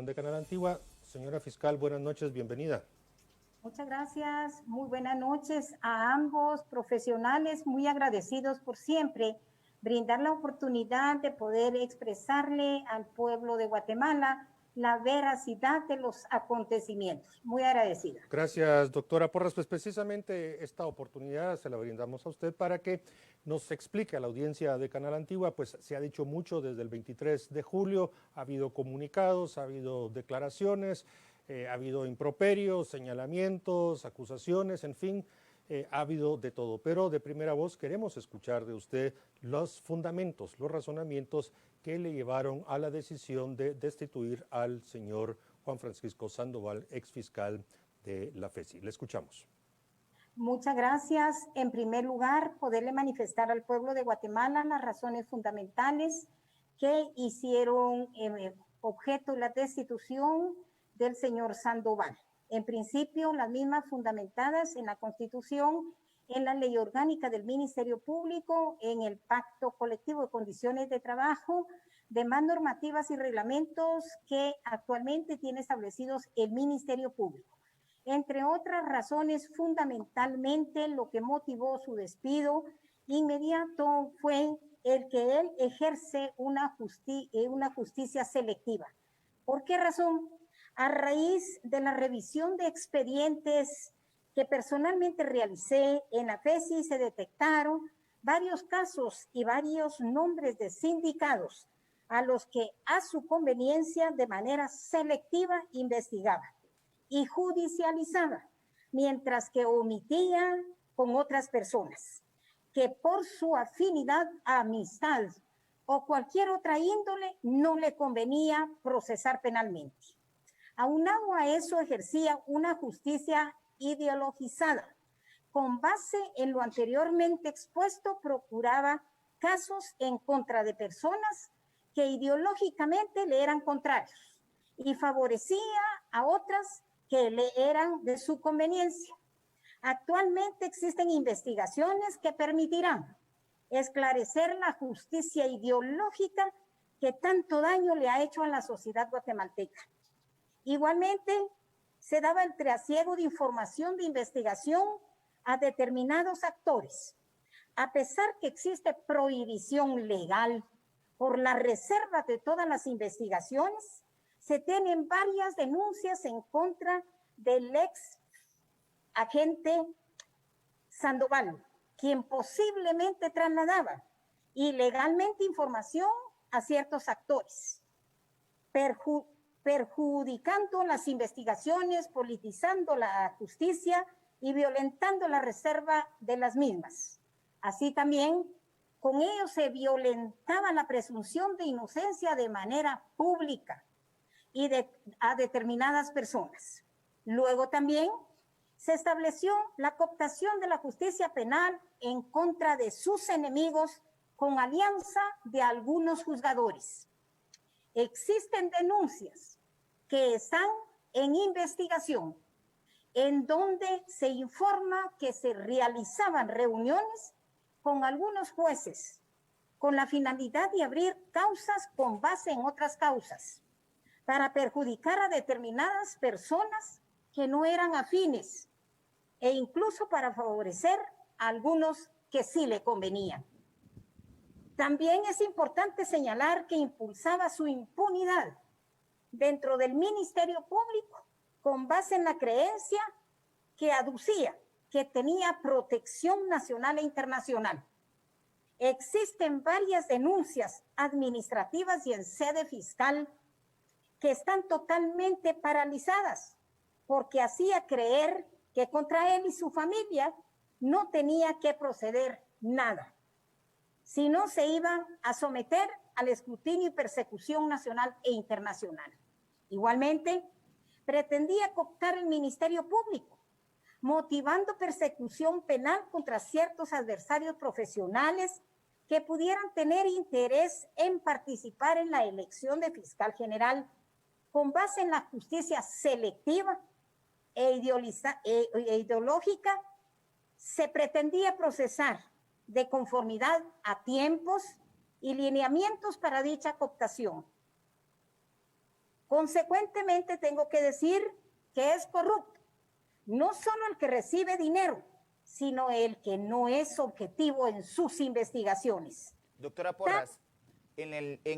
De Canal Antigua. Señora fiscal, buenas noches, bienvenida. Muchas gracias, muy buenas noches a ambos profesionales, muy agradecidos por siempre brindar la oportunidad de poder expresarle al pueblo de Guatemala la veracidad de los acontecimientos. Muy agradecida. Gracias, doctora Porras. Pues precisamente esta oportunidad se la brindamos a usted para que nos explique a la audiencia de Canal Antigua. Pues se ha dicho mucho desde el 23 de julio, ha habido comunicados, ha habido declaraciones, ha habido improperios, señalamientos, acusaciones, en fin, ha habido de todo. Pero de primera voz queremos escuchar de usted los fundamentos, los razonamientos que le llevaron a la decisión de destituir al señor Juan Francisco Sandoval, exfiscal de la FECI. Le escuchamos. Muchas gracias. En primer lugar, poderle manifestar al pueblo de Guatemala las razones fundamentales que hicieron objeto de la destitución del señor Sandoval. En principio, las mismas fundamentadas en la Constitución, en la Ley Orgánica del Ministerio Público, en el Pacto Colectivo de Condiciones de Trabajo, demás normativas y reglamentos que actualmente tiene establecidos el Ministerio Público. Entre otras razones, fundamentalmente lo que motivó su despido inmediato fue el que él ejerce una justicia selectiva. ¿Por qué razón? A raíz de la revisión de expedientes que personalmente realicé en la FECI, se detectaron varios casos y varios nombres de sindicados a los que a su conveniencia de manera selectiva investigaba y judicializaba, mientras que omitía con otras personas que por su afinidad, amistad o cualquier otra índole no le convenía procesar penalmente. Aunado a eso, ejercía una justicia ideologizada. Con base en lo anteriormente expuesto, procuraba casos en contra de personas que ideológicamente le eran contrarios y favorecía a otras que le eran de su conveniencia. Actualmente existen investigaciones que permitirán esclarecer la justicia ideológica que tanto daño le ha hecho a la sociedad guatemalteca. Igualmente, se daba el trasiego de información de investigación a determinados actores. A pesar que existe prohibición legal por la reserva de todas las investigaciones, se tienen varias denuncias en contra del ex agente Sandoval, quien posiblemente trasladaba ilegalmente información a ciertos actores, perjudicando las investigaciones, politizando la justicia y violentando la reserva de las mismas. Así también, con ello se violentaba la presunción de inocencia de manera pública y a determinadas personas. Luego también se estableció la cooptación de la justicia penal en contra de sus enemigos con alianza de algunos juzgadores. Existen denuncias que están en investigación, en donde se informa que se realizaban reuniones con algunos jueces con la finalidad de abrir causas con base en otras causas para perjudicar a determinadas personas que no eran afines e incluso para favorecer a algunos que sí le convenían. También es importante señalar que impulsaba su impunidad dentro del Ministerio Público con base en la creencia que aducía que tenía protección nacional e internacional. Existen varias denuncias administrativas y en sede fiscal que están totalmente paralizadas porque hacía creer que contra él y su familia no tenía que proceder nada, sino se iban a someter al escrutinio y persecución nacional e internacional. Igualmente, pretendía cooptar el Ministerio Público, motivando persecución penal contra ciertos adversarios profesionales que pudieran tener interés en participar en la elección de fiscal general con base en la justicia selectiva e ideológica. Se pretendía procesar de conformidad a tiempos y lineamientos para dicha cooptación. Consecuentemente, tengo que decir que es corrupto, no solo el que recibe dinero, sino el que no es objetivo en sus investigaciones. Doctora Porras, en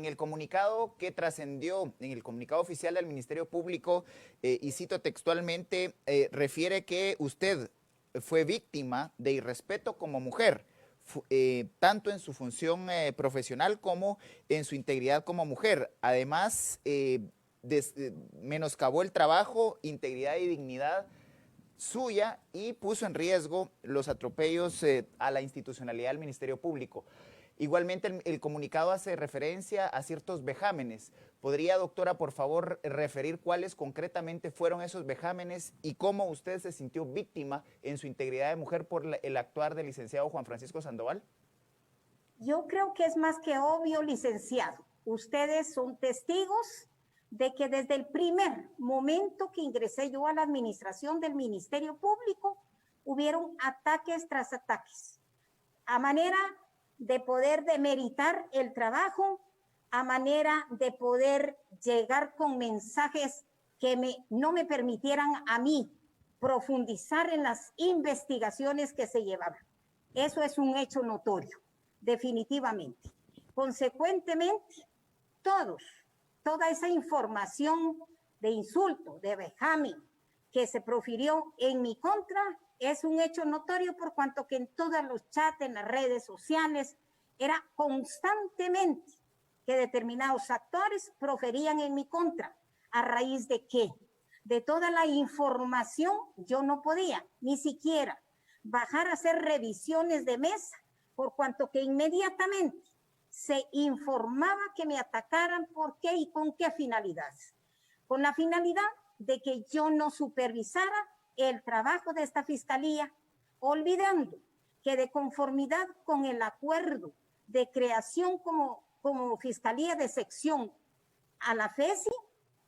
el comunicado que trascendió, en el comunicado oficial del Ministerio Público, y cito textualmente, refiere que usted fue víctima de irrespeto como mujer, tanto en su función profesional como en su integridad como mujer. Además, menoscabó el trabajo, integridad y dignidad suya y puso en riesgo los atropellos a la institucionalidad del Ministerio Público. Igualmente, el comunicado hace referencia a ciertos vejámenes. ¿Podría, doctora, por favor, referir cuáles concretamente fueron esos vejámenes y cómo usted se sintió víctima en su integridad de mujer por el actuar del licenciado Juan Francisco Sandoval? Yo creo que es más que obvio, licenciado. Ustedes son testigos de que desde el primer momento que ingresé yo a la administración del Ministerio Público, hubieron ataques tras ataques, a manera de poder demeritar el trabajo, a manera de poder llegar con mensajes que no me permitieran a mí profundizar en las investigaciones que se llevaban. Eso es un hecho notorio, definitivamente. Consecuentemente, toda esa información de insulto, de vejamen que se profirió en mi contra es un hecho notorio por cuanto que en todos los chats, en las redes sociales, era constantemente que determinados actores proferían en mi contra. ¿A raíz de qué? De toda la información yo no podía ni siquiera bajar a hacer revisiones de mesa por cuanto que inmediatamente se informaba que me atacaran, por qué y con qué finalidad. Con la finalidad de que yo no supervisara el trabajo de esta fiscalía, olvidando que de conformidad con el acuerdo de creación como fiscalía de sección a la FESI,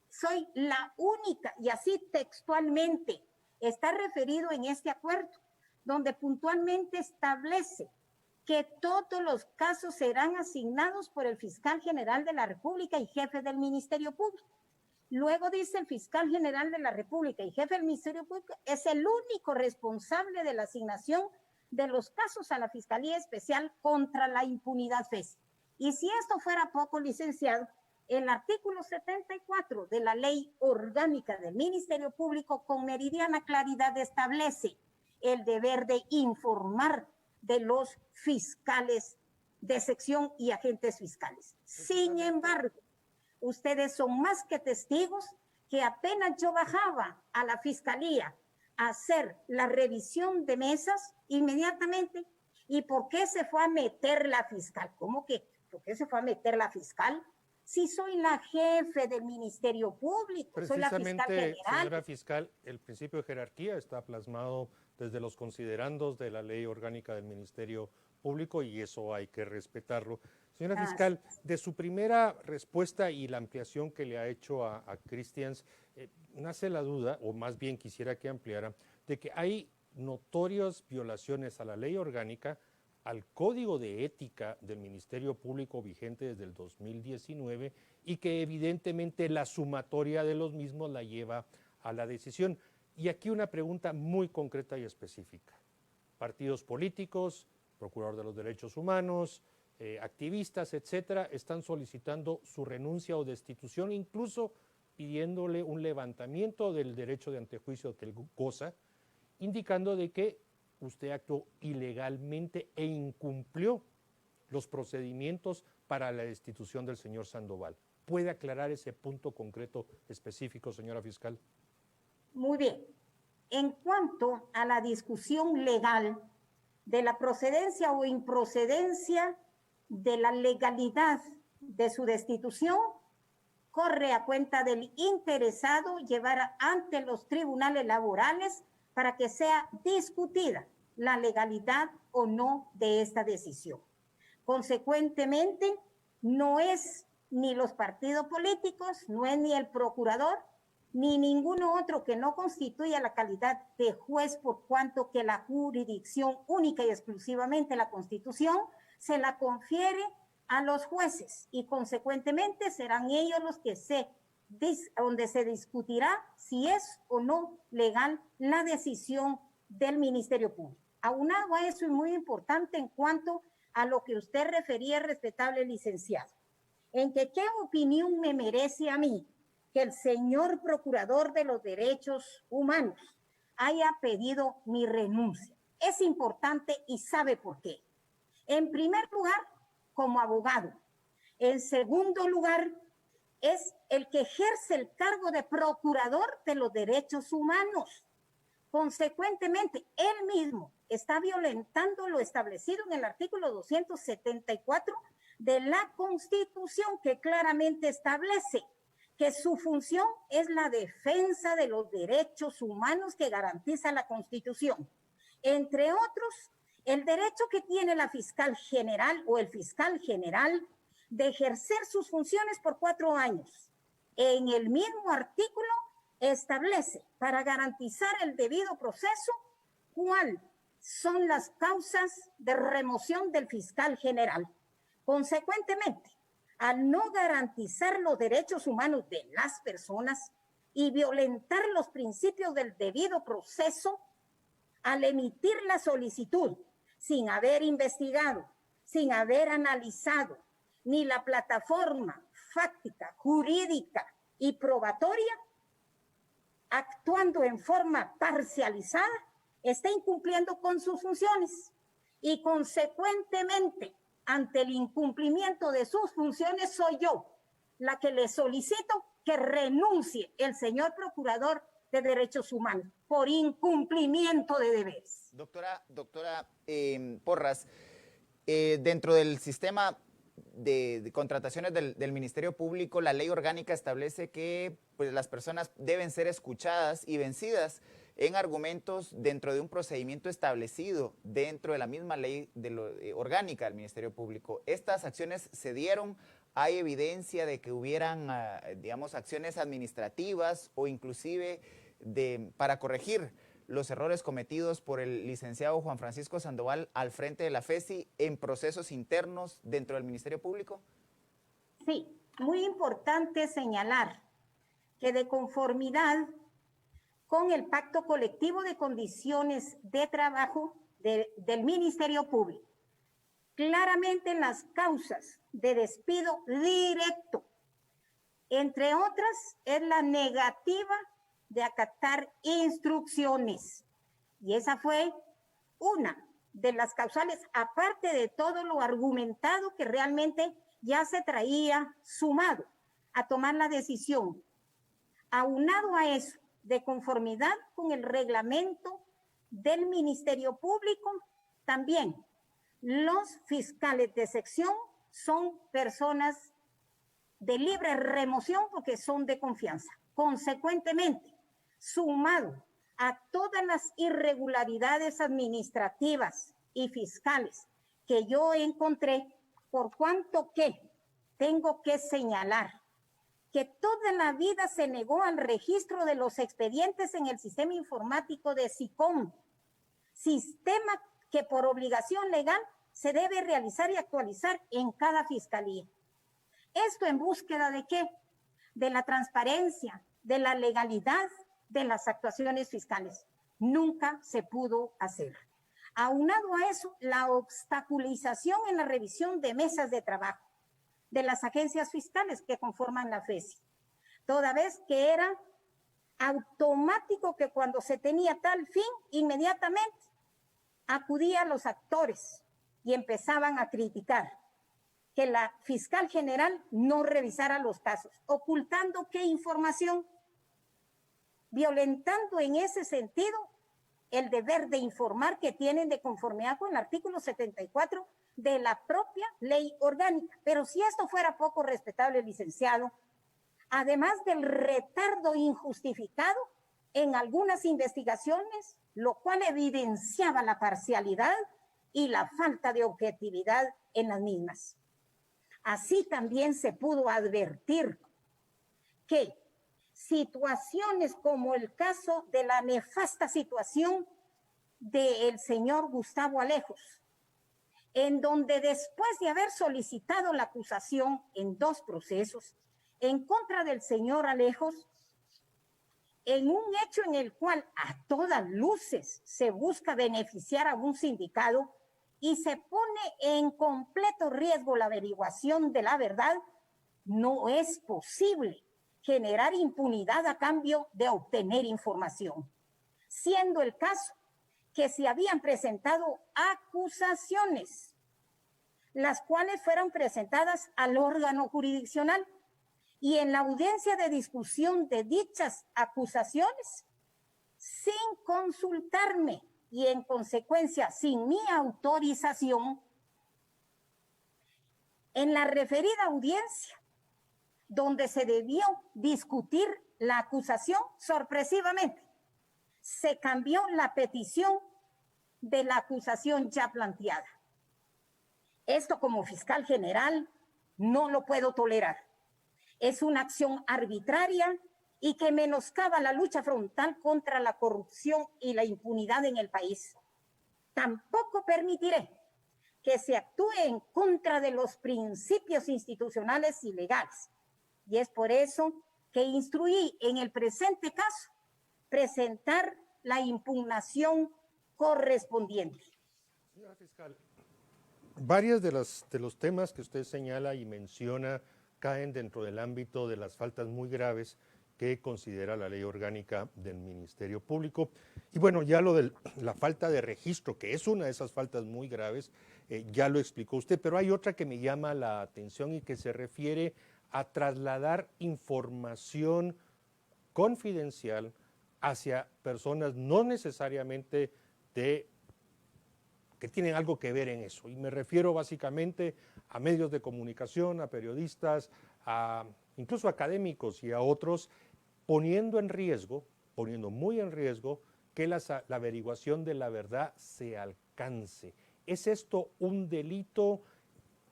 soy la única, y así textualmente está referido en este acuerdo, donde puntualmente establece que todos los casos serán asignados por el fiscal general de la República y jefe del Ministerio Público. Luego dice el fiscal general de la República y jefe del Ministerio Público es el único responsable de la asignación de los casos a la Fiscalía Especial contra la Impunidad FESI. Y si esto fuera poco, licenciado, el artículo 74 de la Ley Orgánica del Ministerio Público con meridiana claridad establece el deber de informar de los fiscales de sección y agentes fiscales. Sin embargo, ustedes son más que testigos que apenas yo bajaba a la fiscalía a hacer la revisión de mesas, inmediatamente, ¿y por qué se fue a meter la fiscal? ¿Cómo que? ¿Por qué se fue a meter la fiscal? Si soy la jefe del Ministerio Público, soy la fiscal general. Señora fiscal, el principio de jerarquía está plasmado desde los considerandos de la Ley Orgánica del Ministerio Público y eso hay que respetarlo. Señora fiscal, de su primera respuesta y la ampliación que le ha hecho a Christians, nace la duda, o más bien quisiera que ampliara, de que hay notorias violaciones a la ley orgánica, al Código de Ética del Ministerio Público vigente desde el 2019 y que evidentemente la sumatoria de los mismos la lleva a la decisión. Y aquí una pregunta muy concreta y específica. Partidos políticos, Procurador de los Derechos Humanos, activistas, etcétera, están solicitando su renuncia o destitución, incluso pidiéndole un levantamiento del derecho de antejuicio que él goza, indicando de que usted actuó ilegalmente e incumplió los procedimientos para la destitución del señor Sandoval. ¿Puede aclarar ese punto concreto específico, señora fiscal? Muy bien. En cuanto a la discusión legal de la procedencia o improcedencia de la legalidad de su destitución, corre a cuenta del interesado llevar ante los tribunales laborales para que sea discutida la legalidad o no de esta decisión. Consecuentemente, no es ni los partidos políticos, no es ni el procurador, ni ninguno otro que no constituya la calidad de juez, por cuanto que la jurisdicción única y exclusivamente la Constitución se la confiere a los jueces y consecuentemente serán ellos los que se donde se discutirá si es o no legal la decisión del Ministerio Público. Aunado a eso, es muy importante en cuanto a lo que usted refería, respetable licenciado, en que qué opinión me merece a mí que el señor Procurador de los Derechos Humanos haya pedido mi renuncia. Es importante y sabe por qué. En primer lugar, como abogado. En segundo lugar, es el que ejerce el cargo de Procurador de los Derechos Humanos. Consecuentemente, él mismo está violentando lo establecido en el artículo 274 de la Constitución, que claramente establece que su función es la defensa de los derechos humanos que garantiza la Constitución. Entre otros, el derecho que tiene la fiscal general o el fiscal general de ejercer sus funciones por 4 años. En el mismo artículo establece, para garantizar el debido proceso, cuáles son las causas de remoción del fiscal general. Consecuentemente, al no garantizar los derechos humanos de las personas y violentar los principios del debido proceso, al emitir la solicitud sin haber investigado, sin haber analizado ni la plataforma fáctica, jurídica y probatoria, actuando en forma parcializada, está incumpliendo con sus funciones y consecuentemente, ante el incumplimiento de sus funciones, soy yo la que le solicito que renuncie el señor Procurador de Derechos Humanos por incumplimiento de deberes. Doctora Porras, dentro del sistema de contrataciones del Ministerio Público, la ley orgánica establece que pues, las personas deben ser escuchadas y vencidas en argumentos dentro de un procedimiento establecido dentro de la misma ley orgánica del Ministerio Público. Estas acciones se dieron. ¿Hay evidencia de que hubieran, digamos, acciones administrativas o inclusive para corregir los errores cometidos por el licenciado Juan Francisco Sandoval al frente de la FESI en procesos internos dentro del Ministerio Público? Sí, muy importante señalar que de conformidad con el Pacto Colectivo de Condiciones de Trabajo del Ministerio Público, claramente las causas de despido directo, entre otras, es la negativa de acatar instrucciones. Y esa fue una de las causales, aparte de todo lo argumentado que realmente ya se traía sumado a tomar la decisión. Aunado a eso, de conformidad con el reglamento del Ministerio Público, también los fiscales de sección son personas de libre remoción porque son de confianza. Consecuentemente, sumado a todas las irregularidades administrativas y fiscales que yo encontré, por cuanto que tengo que señalar que toda la vida se negó al registro de los expedientes en el sistema informático de SICOM, sistema que por obligación legal se debe realizar y actualizar en cada fiscalía. ¿Esto en búsqueda de qué? De la transparencia, de la legalidad de las actuaciones fiscales. Nunca se pudo hacer. Aunado a eso, la obstaculización en la revisión de mesas de trabajo de las agencias fiscales que conforman la FESI, toda vez que era automático que cuando se tenía tal fin, inmediatamente acudían los actores y empezaban a criticar que la fiscal general no revisara los casos, ocultando qué información, violentando en ese sentido el deber de informar que tienen de conformidad con el artículo 74 de la propia ley orgánica. Pero si esto fuera poco, respetable licenciado, además del retardo injustificado en algunas investigaciones, lo cual evidenciaba la parcialidad y la falta de objetividad en las mismas. Así también se pudo advertir que situaciones como el caso de la nefasta situación del señor Gustavo Alejos, en donde después de haber solicitado la acusación en 2 procesos, en contra del señor Alejos en un hecho en el cual a todas luces se busca beneficiar a un sindicato y se pone en completo riesgo la averiguación de la verdad, no es posible generar impunidad a cambio de obtener información, siendo el caso que se habían presentado acusaciones, las cuales fueron presentadas al órgano jurisdiccional, y en la audiencia de discusión de dichas acusaciones, sin consultarme y en consecuencia sin mi autorización, en la referida audiencia, donde se debió discutir la acusación, sorpresivamente, se cambió la petición de la acusación ya planteada. Esto como fiscal general no lo puedo tolerar. Es una acción arbitraria y que menoscaba la lucha frontal contra la corrupción y la impunidad en el país. Tampoco permitiré que se actúe en contra de los principios institucionales y legales. Y es por eso que instruí en el presente caso presentar la impugnación correspondiente. Señora fiscal, varios de los temas que usted señala y menciona caen dentro del ámbito de las faltas muy graves que considera la ley orgánica del Ministerio Público. Y bueno, ya lo de la falta de registro, que es una de esas faltas muy graves, ya lo explicó usted, pero hay otra que me llama la atención y que se refiere a trasladar información confidencial hacia personas no necesariamente que tienen algo que ver en eso. Y me refiero básicamente a medios de comunicación, a periodistas, incluso a académicos y a otros, poniendo muy en riesgo que la averiguación de la verdad se alcance. ¿Es esto un delito?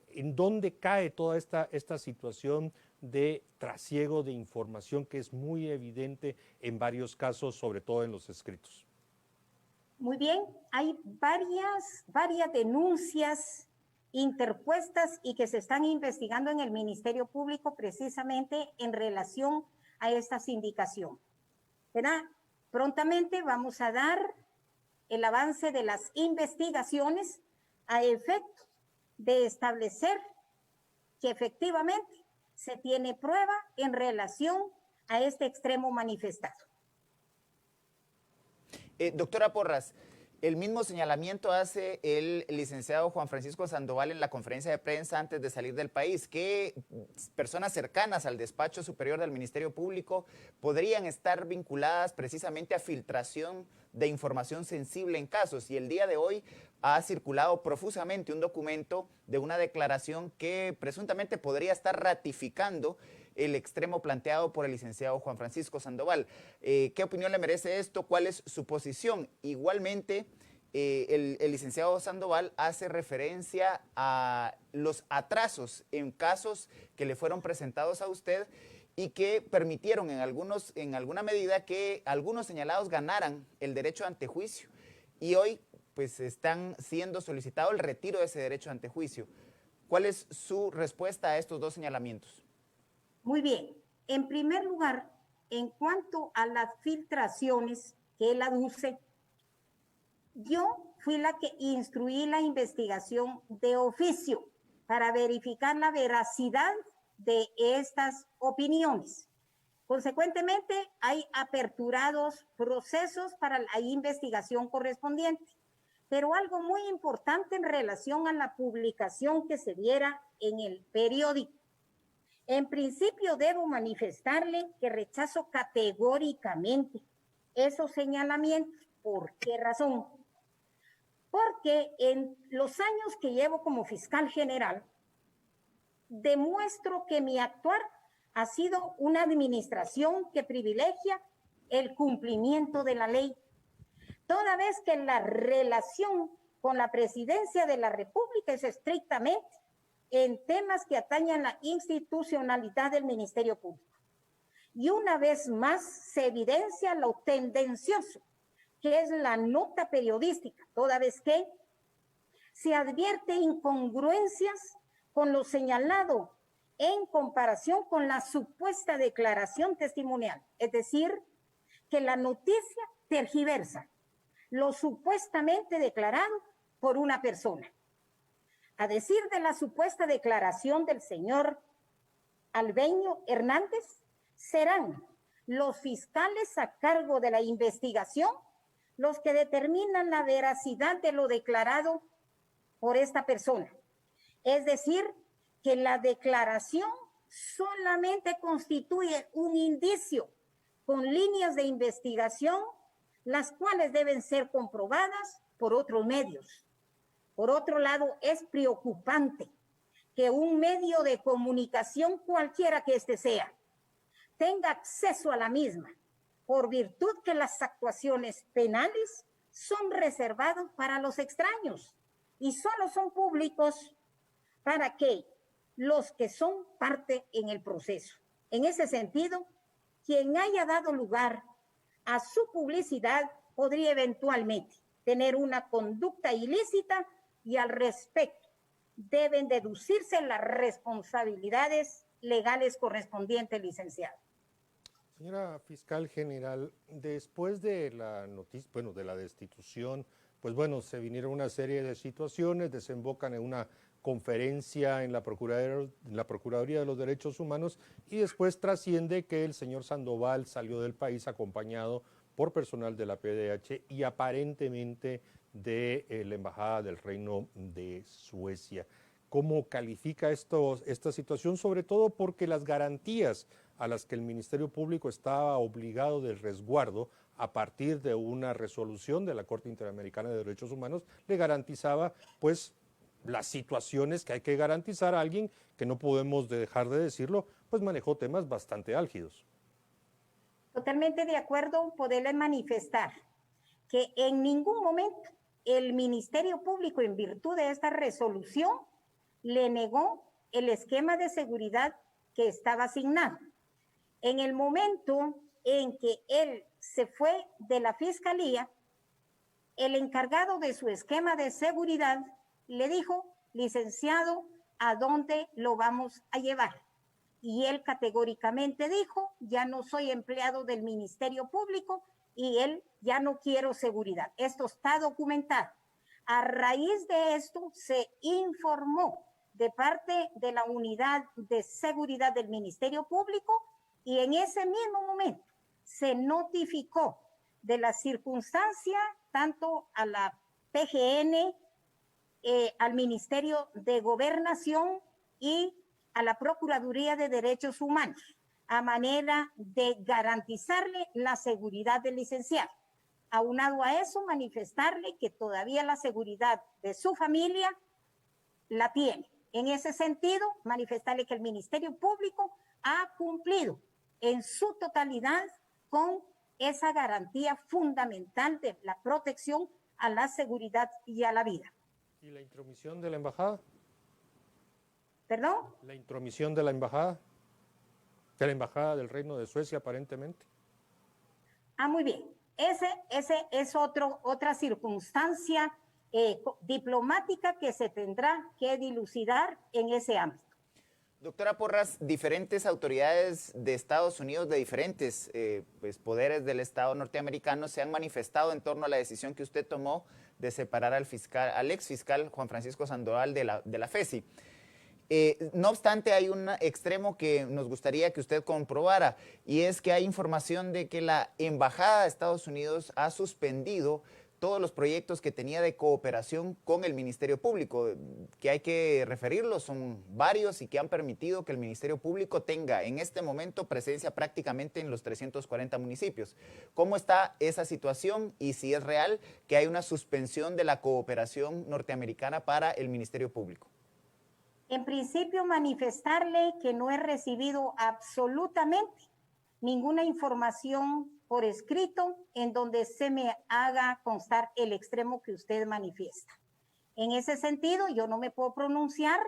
¿En dónde cae toda esta situación de trasiego de información que es muy evidente en varios casos, sobre todo en los escritos? Muy bien, hay varias denuncias interpuestas y que se están investigando en el Ministerio Público precisamente en relación a esta sindicación. ¿Verdad? Prontamente vamos a dar el avance de las investigaciones a efecto de establecer que efectivamente se tiene prueba en relación a este extremo manifestado. Doctora Porras, el mismo señalamiento hace el licenciado Juan Francisco Sandoval en la conferencia de prensa antes de salir del país, que personas cercanas al despacho superior del Ministerio Público podrían estar vinculadas precisamente a filtración de información sensible en casos. Y el día de hoy ha circulado profusamente un documento de una declaración que presuntamente podría estar ratificando el extremo planteado por el licenciado Juan Francisco Sandoval. ¿Qué opinión le merece esto? ¿Cuál es su posición? Igualmente, el licenciado Sandoval hace referencia a los atrasos en casos que le fueron presentados a usted y que permitieron en alguna medida que algunos señalados ganaran el derecho ante juicio. Y hoy pues están siendo solicitado el retiro de ese derecho ante juicio. ¿Cuál es su respuesta a estos dos señalamientos? Muy bien. En primer lugar, en cuanto a las filtraciones que él aduce, yo fui la que instruí la investigación de oficio para verificar la veracidad de estas opiniones. Consecuentemente, hay aperturados procesos para la investigación correspondiente. Pero algo muy importante en relación a la publicación que se diera en el periódico. En principio, debo manifestarle que rechazo categóricamente esos señalamientos. ¿Por qué razón? Porque en los años que llevo como fiscal general, demuestro que mi actuar ha sido una administración que privilegia el cumplimiento de la ley, toda vez que la relación con la presidencia de la República es estrictamente en temas que atañen la institucionalidad del Ministerio Público. Y una vez más se evidencia lo tendencioso que es la nota periodística, toda vez que se advierte incongruencias con lo señalado en comparación con la supuesta declaración testimonial. Es decir, que la noticia tergiversa lo supuestamente declarado por una persona. A decir de la supuesta declaración del señor Albeño Hernández, serán los fiscales a cargo de la investigación los que determinan la veracidad de lo declarado por esta persona. Es decir, que la declaración solamente constituye un indicio con líneas de investigación, las cuales deben ser comprobadas por otros medios. Por otro lado, es preocupante que un medio de comunicación, cualquiera que éste sea, tenga acceso a la misma, por virtud que las actuaciones penales son reservadas para los extraños y solo son públicos para que los que son parte en el proceso. En ese sentido, quien haya dado lugar a su publicidad podría eventualmente tener una conducta ilícita y al respecto deben deducirse las responsabilidades legales correspondientes, licenciado. Señora fiscal general, después de la noticia, bueno, de la destitución, pues bueno, se vinieron una serie de situaciones, desembocan en una conferencia en la Procuraduría de los Derechos Humanos y después trasciende que el señor Sandoval salió del país acompañado por personal de la PDH y aparentemente de la Embajada del Reino de Suecia. ¿Cómo califica esta situación? Sobre todo porque las garantías a las que el Ministerio Público estaba obligado de resguardo a partir de una resolución de la Corte Interamericana de Derechos Humanos le garantizaba pues las situaciones que hay que garantizar a alguien que no podemos dejar de decirlo, pues manejó temas bastante álgidos. Totalmente de acuerdo, poderles manifestar que en ningún momento el Ministerio Público, en virtud de esta resolución, le negó el esquema de seguridad que estaba asignado. En el momento en que él se fue de la Fiscalía, el encargado de su esquema de seguridad le dijo, licenciado, ¿a dónde lo vamos a llevar? Y él categóricamente dijo, ya no soy empleado del Ministerio Público y él ya no quiero seguridad. Esto está documentado. A raíz de esto se informó de parte de la Unidad de Seguridad del Ministerio Público y en ese mismo momento se notificó de la circunstancia tanto a la PGN, al Ministerio de Gobernación y a la Procuraduría de Derechos Humanos, a manera de garantizarle la seguridad del licenciado. Aunado a eso, manifestarle que todavía la seguridad de su familia la tiene. En ese sentido, manifestarle que el Ministerio Público ha cumplido en su totalidad con esa garantía fundamental de la protección a la seguridad y a la vida. ¿Y la intromisión de la embajada? ¿Perdón? La intromisión de la embajada del Reino de Suecia, aparentemente. Muy bien. Ese es otra circunstancia diplomática que se tendrá que dilucidar en ese ámbito. Doctora Porras, diferentes autoridades de Estados Unidos, de diferentes poderes del Estado norteamericano, se han manifestado en torno a la decisión que usted tomó de separar al ex fiscal Juan Francisco Sandoval de la FESI. No obstante, hay un extremo que nos gustaría que usted comprobara, y es que hay información de que la Embajada de Estados Unidos ha suspendido todos los proyectos que tenía de cooperación con el Ministerio Público, que hay que referirlos, son varios y que han permitido que el Ministerio Público tenga en este momento presencia prácticamente en los 340 municipios. ¿Cómo está esa situación y si es real que hay una suspensión de la cooperación norteamericana para el Ministerio Público? En principio, manifestarle que no he recibido absolutamente ninguna información por escrito en donde se me haga constar el extremo que usted manifiesta. En ese sentido, yo no me puedo pronunciar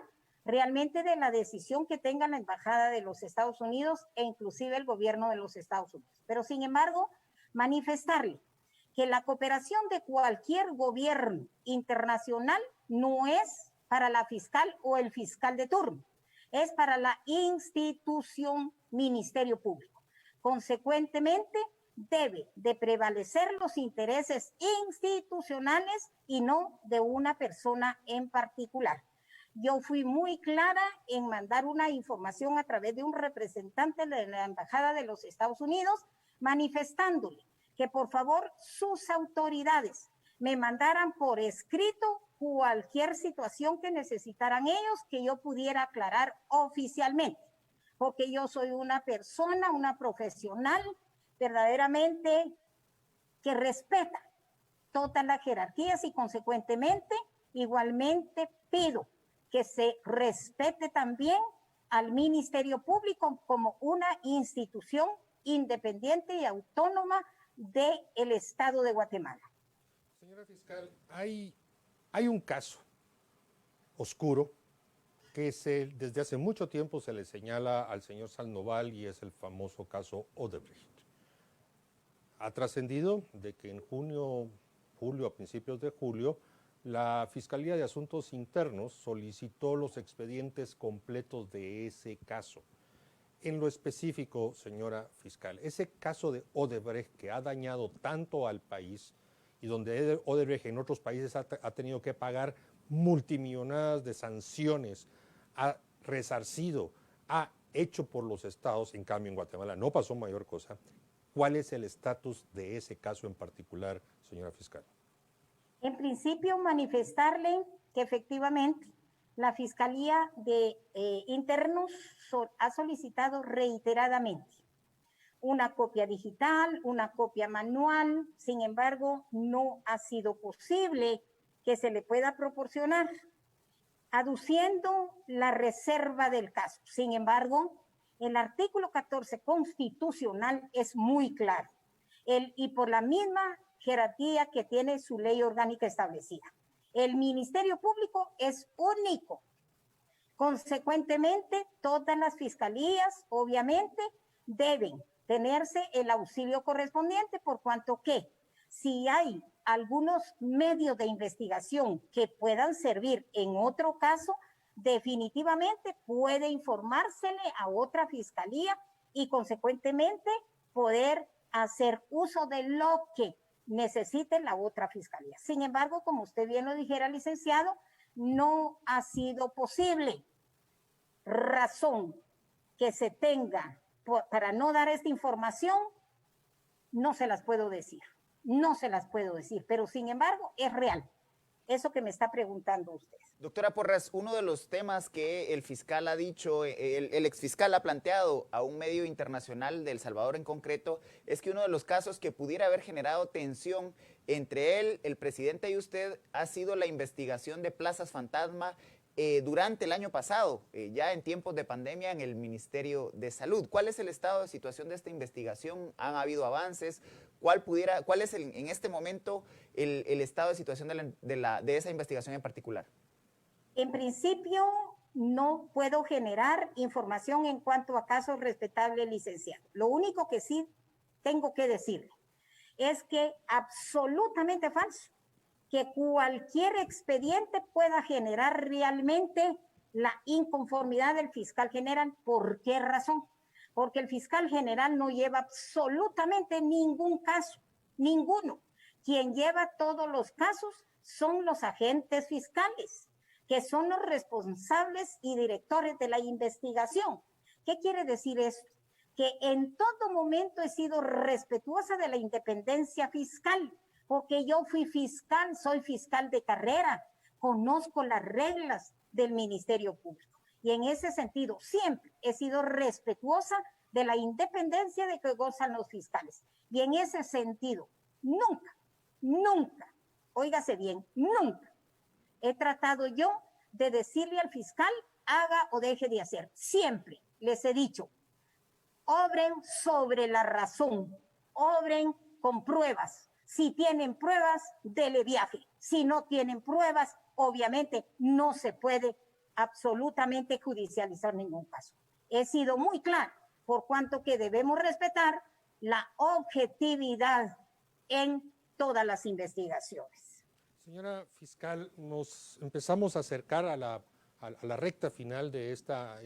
realmente de la decisión que tenga la Embajada de los Estados Unidos e inclusive el gobierno de los Estados Unidos. Pero sin embargo, manifestarle que la cooperación de cualquier gobierno internacional no es para la fiscal o el fiscal de turno. es para la institución Ministerio Público. Consecuentemente, debe de prevalecer los intereses institucionales y no de una persona en particular. Yo fui muy clara en mandar una información a través de un representante de la Embajada de los Estados Unidos, manifestándole que por favor sus autoridades me mandaran por escrito cualquier situación que necesitaran ellos que yo pudiera aclarar oficialmente, porque yo soy una persona, una profesional verdaderamente que respeta todas las jerarquías y consecuentemente igualmente pido que se respete también al Ministerio Público como una institución independiente y autónoma del Estado de Guatemala. Señora fiscal, hay un caso oscuro que desde hace mucho tiempo se le señala al señor Sandoval y es el famoso caso Odebrecht. Ha trascendido de que en julio, a principios de julio, la Fiscalía de Asuntos Internos solicitó los expedientes completos de ese caso. En lo específico, señora fiscal, ese caso de Odebrecht que ha dañado tanto al país y donde Odebrecht en otros países ha tenido que pagar multimillonadas de sanciones, ha resarcido, ha hecho por los estados, en cambio en Guatemala no pasó mayor cosa. ¿Cuál es el estatus de ese caso en particular, señora fiscal? En principio, manifestarle que efectivamente la Fiscalía de Internos ha solicitado reiteradamente una copia digital, una copia manual, sin embargo, no ha sido posible que se le pueda proporcionar, aduciendo la reserva del caso. Sin embargo, el artículo 14 constitucional es muy claro, y por la misma jerarquía que tiene su ley orgánica establecida. El Ministerio Público es único. Consecuentemente, todas las fiscalías, obviamente, deben tenerse el auxilio correspondiente, por cuanto que si hay algunos medios de investigación que puedan servir en otro caso, definitivamente puede informársele a otra fiscalía y consecuentemente poder hacer uso de lo que necesite la otra fiscalía. Sin embargo, como usted bien lo dijera, licenciado, no ha sido posible. Razón que se tenga para no dar esta información, no se las puedo decir. No se las puedo decir, pero sin embargo es real. Eso que me está preguntando usted. Doctora Porras, uno de los temas que el fiscal ha dicho, el exfiscal ha planteado a un medio internacional de El Salvador en concreto, es que uno de los casos que pudiera haber generado tensión entre él, el presidente y usted, ha sido la investigación de plazas fantasma durante el año pasado, ya en tiempos de pandemia en el Ministerio de Salud. ¿Cuál es el estado de situación de esta investigación? ¿Han habido avances? ¿Cuál es en este momento el estado de situación de esa investigación en particular? En principio, no puedo generar información en cuanto a casos respetables, licenciado. Lo único que sí tengo que decirle es que absolutamente falso que cualquier expediente pueda generar realmente la inconformidad del fiscal general. ¿Por qué razón? Porque el fiscal general no lleva absolutamente ningún caso, ninguno. Quien lleva todos los casos son los agentes fiscales, que son los responsables y directores de la investigación. ¿Qué quiere decir esto? Que en todo momento he sido respetuosa de la independencia fiscal, porque yo fui fiscal, soy fiscal de carrera, conozco las reglas del Ministerio Público. Y en ese sentido, siempre he sido respetuosa de la independencia de que gozan los fiscales. Y en ese sentido, nunca, óigase bien, nunca he tratado yo de decirle al fiscal, haga o deje de hacer. Siempre les he dicho, obren sobre la razón, obren con pruebas. Si tienen pruebas, dele viaje. Si no tienen pruebas, obviamente no se puede absolutamente judicializar ningún caso. He sido muy claro, por cuanto que debemos respetar la objetividad en todas las investigaciones. Señora fiscal, nos empezamos a acercar a a la recta final de esta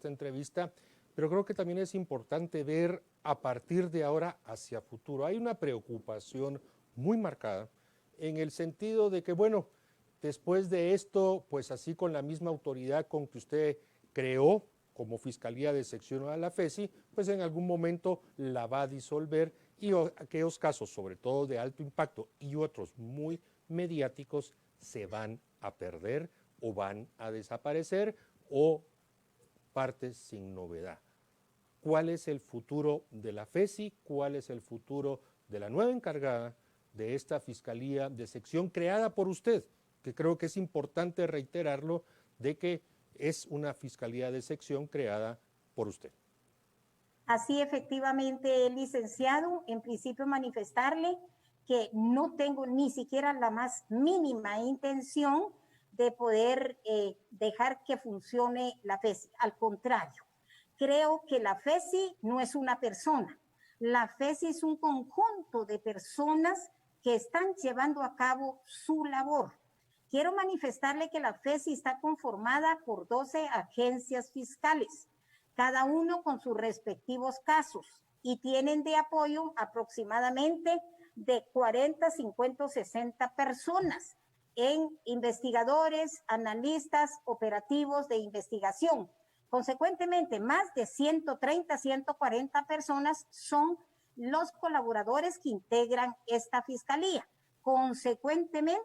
entrevista, pero creo que también es importante ver a partir de ahora hacia futuro. Hay una preocupación muy marcada en el sentido de que, bueno, después de esto, pues así con la misma autoridad con que usted creó como Fiscalía de Sección a la FESI, pues en algún momento la va a disolver y aquellos casos, sobre todo de alto impacto y otros muy mediáticos, se van a perder o van a desaparecer o partes sin novedad. ¿Cuál es el futuro de la FESI? ¿Cuál es el futuro de la nueva encargada de esta Fiscalía de Sección creada por usted? Que creo que es importante reiterarlo, de que es una Fiscalía de Sección creada por usted. Así efectivamente, licenciado, en principio manifestarle que no tengo ni siquiera la más mínima intención de poder dejar que funcione la FESI. Al contrario, creo que la FESI no es una persona. La FESI es un conjunto de personas que están llevando a cabo su labor. Quiero manifestarle que la FESI está conformada por 12 agencias fiscales, cada uno con sus respectivos casos, y tienen de apoyo aproximadamente de 40, 50, 60 personas en investigadores, analistas, operativos de investigación. Consecuentemente, más de 130, 140 personas son los colaboradores que integran esta fiscalía. Consecuentemente,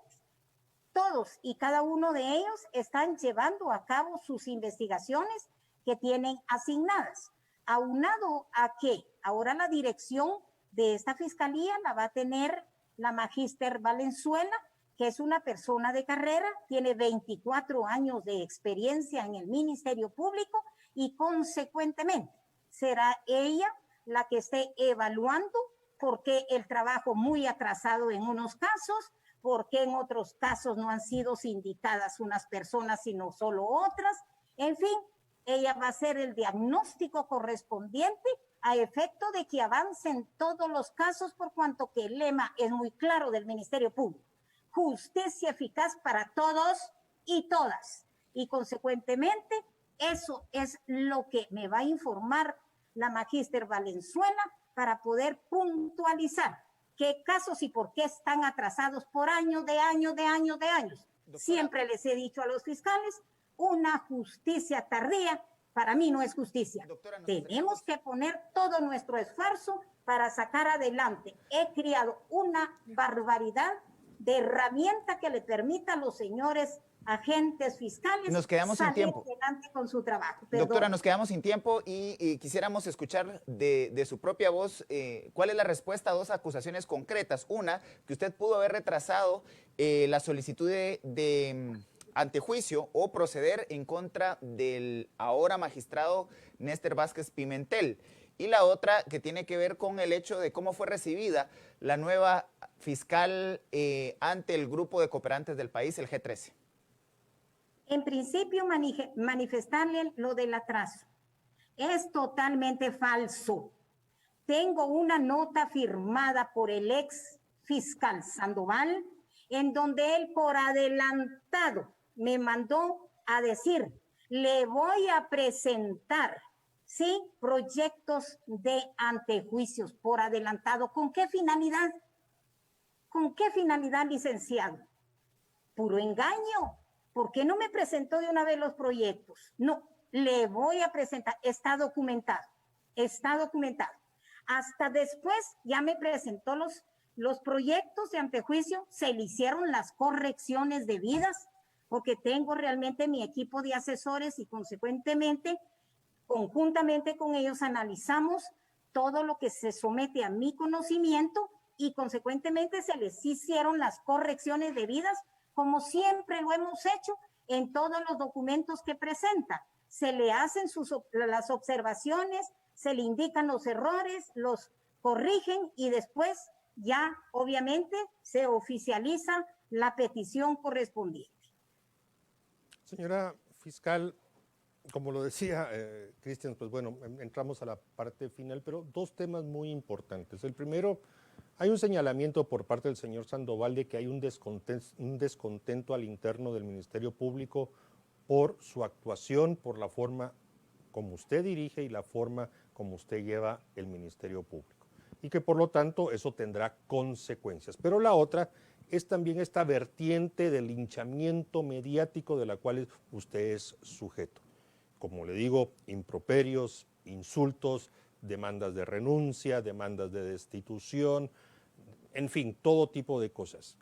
todos y cada uno de ellos están llevando a cabo sus investigaciones que tienen asignadas. Aunado a que ahora la dirección de esta fiscalía la va a tener la magíster Valenzuela, que es una persona de carrera, tiene 24 años de experiencia en el Ministerio Público y consecuentemente será ella la que esté evaluando por qué el trabajo muy atrasado en unos casos, por qué en otros casos no han sido sindicadas unas personas sino solo otras. En fin, ella va a hacer el diagnóstico correspondiente a efecto de que avancen todos los casos, por cuanto que el lema es muy claro del Ministerio Público: justicia eficaz para todos y todas. Y consecuentemente, eso es lo que me va a informar la magíster Valenzuela para poder puntualizar qué casos y por qué están atrasados por años, de años. Doctora, siempre les he dicho a los fiscales, una justicia tardía para mí no es justicia. Doctora, tenemos que poner todo nuestro esfuerzo para sacar adelante. He creado una barbaridad de herramienta que le permita a los señores agentes fiscales nos quedamos sin tiempo adelante con su trabajo. Doctora, nos quedamos sin tiempo y quisiéramos escuchar de su propia voz cuál es la respuesta a dos acusaciones concretas. Una, que usted pudo haber retrasado la solicitud de antejuicio o proceder en contra del ahora magistrado Néstor Vázquez Pimentel. Y la otra, que tiene que ver con el hecho de cómo fue recibida la nueva fiscal ante el grupo de cooperantes del país, el G13. En principio, manifestarle lo del atraso. Es totalmente falso. Tengo una nota firmada por el ex fiscal Sandoval, en donde él por adelantado me mandó a decir, le voy a presentar, ¿sí?, proyectos de antejuicios por adelantado. ¿Con qué finalidad? ¿Con qué finalidad, licenciado? Puro engaño. ¿Por qué no me presentó de una vez los proyectos? No, le voy a presentar, está documentado. Hasta después ya me presentó los proyectos de antejuicio, se le hicieron las correcciones debidas, porque tengo realmente mi equipo de asesores y consecuentemente, conjuntamente con ellos analizamos todo lo que se somete a mi conocimiento y consecuentemente se les hicieron las correcciones debidas, como siempre lo hemos hecho en todos los documentos que presenta. Se le hacen las observaciones, se le indican los errores, los corrigen y después ya obviamente se oficializa la petición correspondiente. Señora fiscal, como lo decía Cristian, pues bueno, entramos a la parte final, pero dos temas muy importantes. El primero, hay un señalamiento por parte del señor Sandoval de que hay un descontento al interno del Ministerio Público por su actuación, por la forma como usted dirige y la forma como usted lleva el Ministerio Público. Y que por lo tanto eso tendrá consecuencias. Pero la otra es también esta vertiente del linchamiento mediático de la cual usted es sujeto. Como le digo, improperios, insultos, demandas de renuncia, demandas de destitución, en fin, todo tipo de cosas.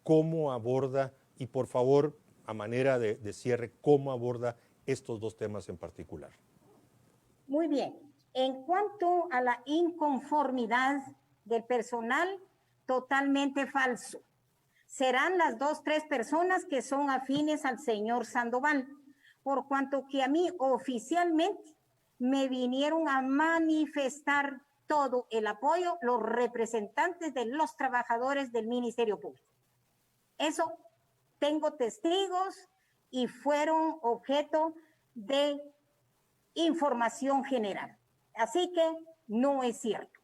¿Cómo aborda, y por favor, a manera de cierre, cómo aborda estos dos temas en particular? Muy bien. En cuanto a la inconformidad del personal, totalmente falso. Serán las 2, 3 personas que son afines al señor Sandoval, por cuanto que a mí oficialmente me vinieron a manifestar todo el apoyo los representantes de los trabajadores del Ministerio Público. Eso tengo testigos y fueron objeto de información general. Así que no es cierto.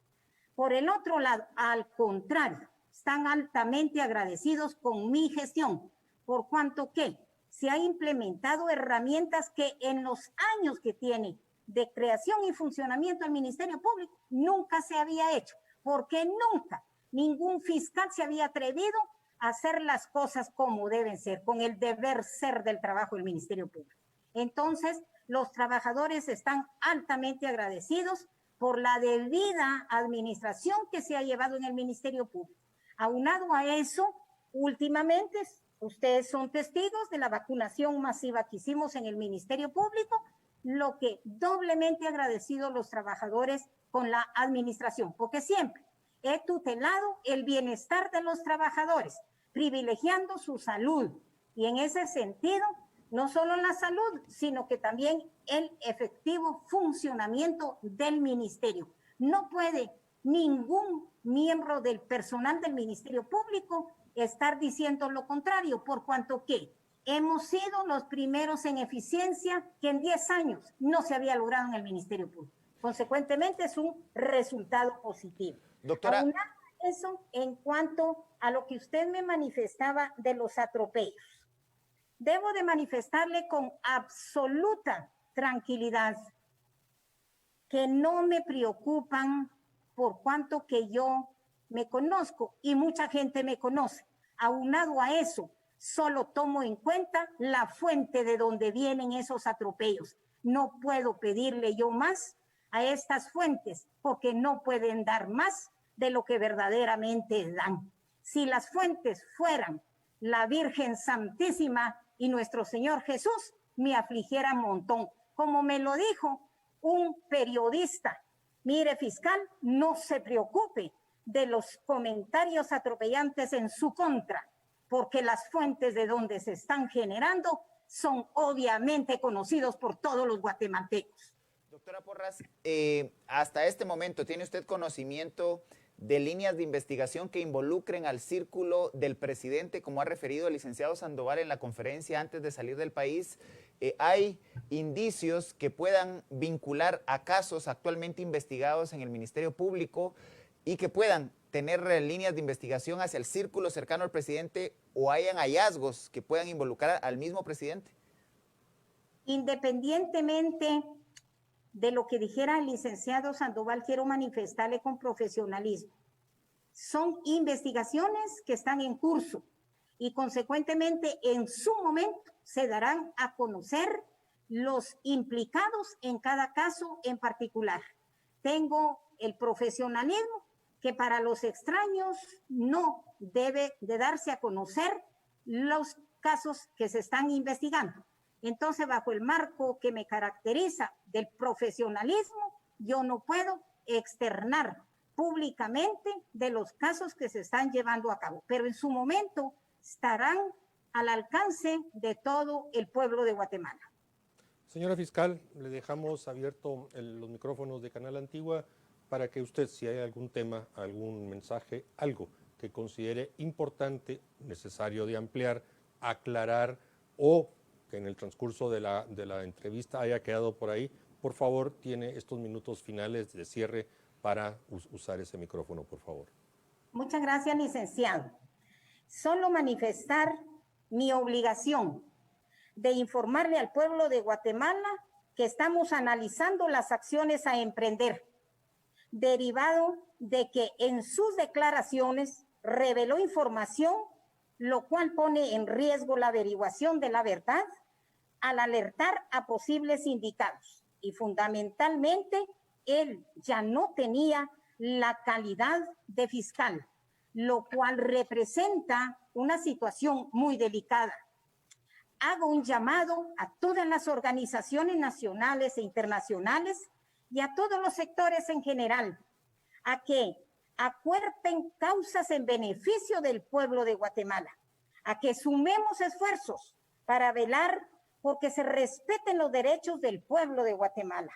Por el otro lado, al contrario, están altamente agradecidos con mi gestión, por cuanto que se han implementado herramientas que en los años que tiene de creación y funcionamiento del Ministerio Público nunca se había hecho, porque nunca ningún fiscal se había atrevido a hacer las cosas como deben ser, con el deber ser del trabajo del Ministerio Público. Entonces, los trabajadores están altamente agradecidos por la debida administración que se ha llevado en el Ministerio Público. Aunado a eso, últimamente, ustedes son testigos de la vacunación masiva que hicimos en el Ministerio Público, lo que doblemente agradecido los trabajadores con la administración, porque siempre he tutelado el bienestar de los trabajadores, privilegiando su salud. Y en ese sentido, no solo la salud, sino que también el efectivo funcionamiento del ministerio. No puede ningún miembro del personal del Ministerio Público estar diciendo lo contrario, por cuanto que hemos sido los primeros en eficiencia que en 10 años no se había logrado en el Ministerio Público. Consecuentemente, es un resultado positivo. Doctora. Aunado a eso, en cuanto a lo que usted me manifestaba de los atropellos, debo de manifestarle con absoluta tranquilidad que no me preocupan por cuanto que yo me conozco y mucha gente me conoce. Aunado a eso, solo tomo en cuenta la fuente de donde vienen esos atropellos. No puedo pedirle yo más a estas fuentes porque no pueden dar más de lo que verdaderamente dan. Si las fuentes fueran la Virgen Santísima y nuestro Señor Jesús, me afligiera un montón. Como me lo dijo un periodista, mire, fiscal, no se preocupe de los comentarios atropellantes en su contra, porque las fuentes de donde se están generando son obviamente conocidos por todos los guatemaltecos. Doctora Porras, hasta este momento, ¿tiene usted conocimiento de líneas de investigación que involucren al círculo del presidente, como ha referido el licenciado Sandoval en la conferencia antes de salir del país? ¿Hay indicios que puedan vincular a casos actualmente investigados en el Ministerio Público y que puedan tener líneas de investigación hacia el círculo cercano al presidente, o hayan hallazgos que puedan involucrar al mismo presidente? Independientemente de lo que dijera el licenciado Sandoval, quiero manifestarle con profesionalismo. Son investigaciones que están en curso y consecuentemente en su momento se darán a conocer los implicados en cada caso en particular. Tengo el profesionalismo que para los extraños no debe de darse a conocer los casos que se están investigando. Entonces, bajo el marco que me caracteriza del profesionalismo, yo no puedo externar públicamente de los casos que se están llevando a cabo, pero en su momento estarán al alcance de todo el pueblo de Guatemala. Señora fiscal, le dejamos abierto los micrófonos de Canal Antigua para que usted, si hay algún tema, algún mensaje, algo que considere importante, necesario de ampliar, aclarar o que en el transcurso de la entrevista haya quedado por ahí, por favor, tiene estos minutos finales de cierre para usar ese micrófono, por favor. Muchas gracias, licenciado. Solo manifestar mi obligación de informarle al pueblo de Guatemala que estamos analizando las acciones a emprender, derivado de que en sus declaraciones reveló información, lo cual pone en riesgo la averiguación de la verdad al alertar a posibles indicados. Y fundamentalmente, él ya no tenía la calidad de fiscal, lo cual representa una situación muy delicada. Hago un llamado a todas las organizaciones nacionales e internacionales y a todos los sectores en general a que acuerpen causas en beneficio del pueblo de Guatemala, a que sumemos esfuerzos para velar porque se respeten los derechos del pueblo de Guatemala.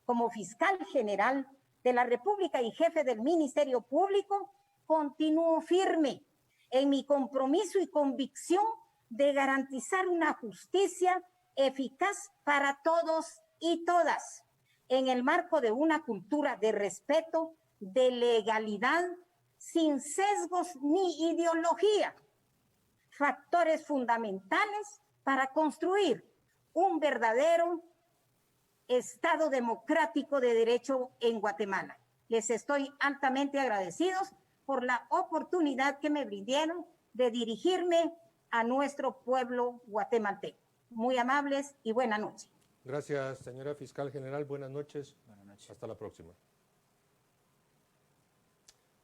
Como fiscal general de la República y jefe del Ministerio Público, continúo firme en mi compromiso y convicción de garantizar una justicia eficaz para todos y todas, en el marco de una cultura de respeto, de legalidad, sin sesgos ni ideología, factores fundamentales para construir un verdadero Estado democrático de derecho en Guatemala. Les estoy altamente agradecidos por la oportunidad que me brindaron de dirigirme a nuestro pueblo guatemalteco. Muy amables y buena noche. Gracias, señora fiscal general. Buenas noches. Buenas noches. Hasta la próxima.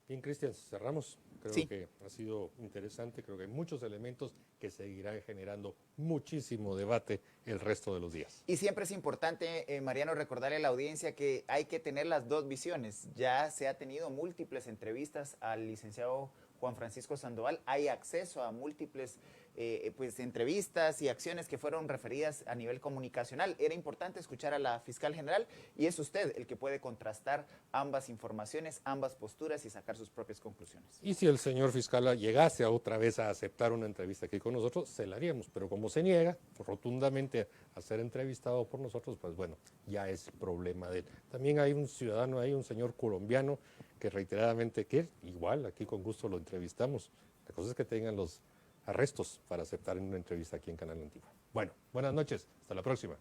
Bien, Cristian, cerramos. Creo Sí. que ha sido interesante. Creo que hay muchos elementos que seguirán generando muchísimo debate el resto de los días. Y siempre es importante, Mariano, recordarle a la audiencia que hay que tener las dos visiones. Ya se ha tenido múltiples entrevistas al licenciado Juan Francisco Sandoval. Hay acceso a múltiples entrevistas y acciones que fueron referidas a nivel comunicacional. Era importante escuchar a la fiscal general y es usted el que puede contrastar ambas informaciones, ambas posturas y sacar sus propias conclusiones. Y si el señor fiscal llegase otra vez a aceptar una entrevista aquí con nosotros, se la haríamos. Pero como se niega rotundamente a ser entrevistado por nosotros, pues bueno, ya es problema de él. También hay un ciudadano ahí, un señor colombiano, que reiteradamente, que igual aquí con gusto lo entrevistamos. La cosa es que tengan los arrestos para aceptar en una entrevista aquí en Canal Antigua. Bueno, buenas noches, hasta la próxima.